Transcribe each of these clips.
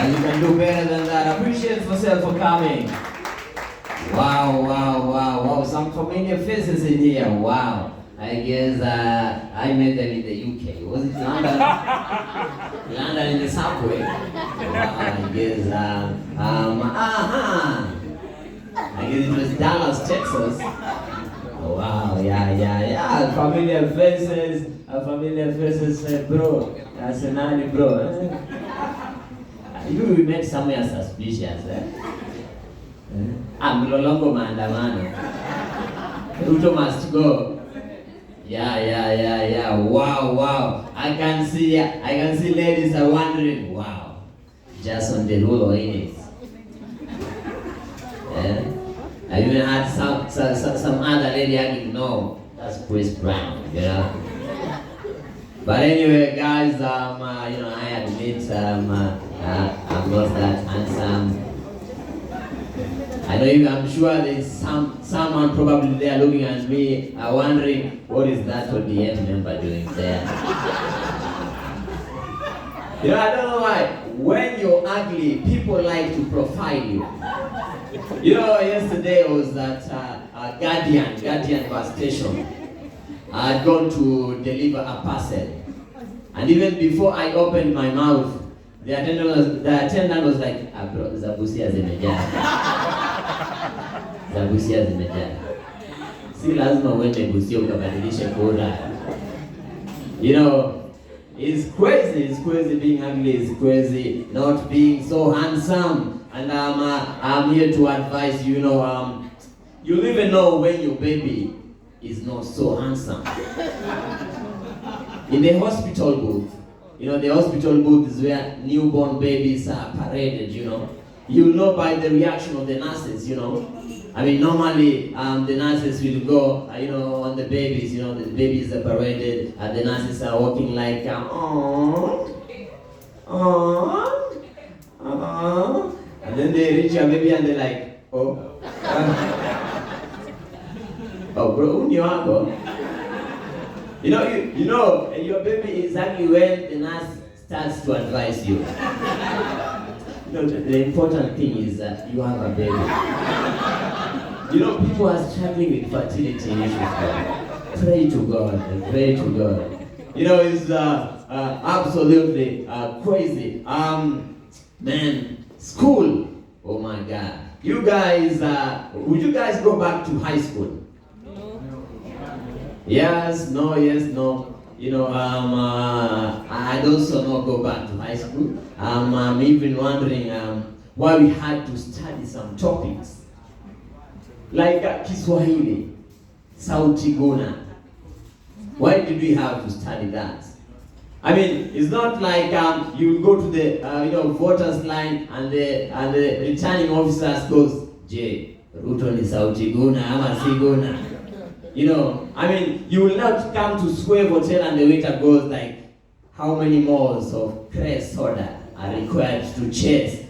You can do better than that. Appreciate yourself for coming. Wow. Some familiar faces in here. Wow. I guess I met them in the UK. Was it London? London in the subway. Wow, I guess I guess it was Dallas, Texas. Wow, yeah. Familiar faces, bro. That's a nanny, bro. You met somewhere suspicious, Mlolongo maandamano. Ruto must go. Yeah. Wow. I can see ladies are wondering, wow, Jason Derulo in it. Yeah. I even had some other lady arguing, no, that's Chris Brown, you know. But anyway, guys, I admit I'm not that handsome. I'm sure there's someone probably there looking at me, wondering what is that ODM member doing there. I don't know why. When you're ugly, people like to profile you. Yesterday I was at Guardian bus station. I had gone to deliver a parcel, and even before I opened my mouth, the attendant was like, bro, Zabusia zimejaa. Zabusia zimejaa. Si lazima uende Busia ukabadilishe kura. It's crazy being ugly, it's crazy not being so handsome. And I'm here to advise you, you'll even know when your baby is not so handsome. In the hospital booth, the hospital booth is where newborn babies are paraded, You'll know by the reaction of the nurses, normally the nurses will go, on the babies, the babies are paraded, and the nurses are walking like, and then they reach your baby and they're like, oh bro, your baby is exactly when the nurse starts to advise you. The important thing is that you have a baby. People are struggling with fertility issues. Pray to God. It's absolutely crazy. Man, school. Oh my God. You guys, would you guys go back to high school? Yes, no. I'd also not go back to high school. I'm even wondering why we had to study some topics like Kiswahili, Sauti Guna. Why did we have to study that? It's not like you go to the voters line and the returning officers goes, J, Ruto ni Sauti Guna ama si Guna. You will not come to Square Hotel and the waiter goes like, how many moles of Crest soda are required to chase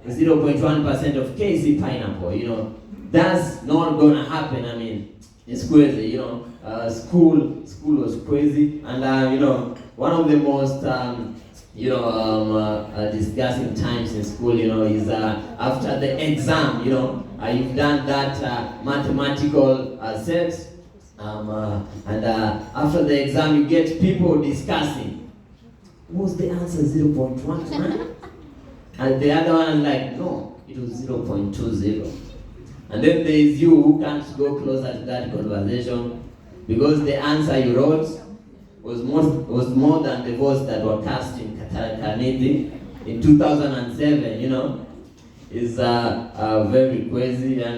0.1% of KC pineapple, That's not gonna happen. It's crazy, School was crazy, and one of the most discussing times in school, is after the exam, you've done that mathematical set. And after the exam, you get people discussing, was the answer 0.1? And the other one is like, no, it was 0.20. And then there is you who can't go closer to that conversation because the answer you wrote was more than the votes that were cast in Kanidi in 2007. It's very crazy. And